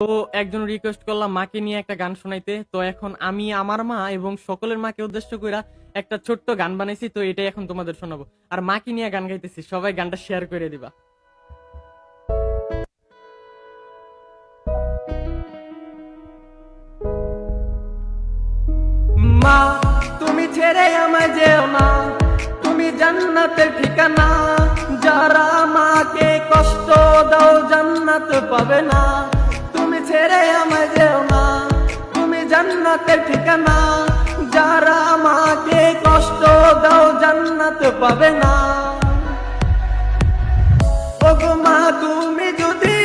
তো একজন রিকোয়েস্ট করলাম মাকে নিয়ে একটা গান শোনাইতে, তো এখন আমি আমার মা এবং সকলের মাকে উদ্দেশ্য কইরা একটা ছোট্ট গান বানাইছি, তো এটাই এখন তোমাদের শোনাবো। আর মাকে নিয়ে গান গাইতেছি, সবাই গানটা শেয়ার করে দিবা। মা, তুমি ছেড়ে আমায় যেও না, তুমি জান্নাতের ঠিকানা। যারা মাকে কষ্ট দাও জান্নাত পাবে না। তুমি ছেড়ে আমায় যেও না, তুমি জান্নাতের ঠিকানা। যারা মাকে কষ্ট দাও জান্নাত পাবে না। ওগো মা, তুমি যদি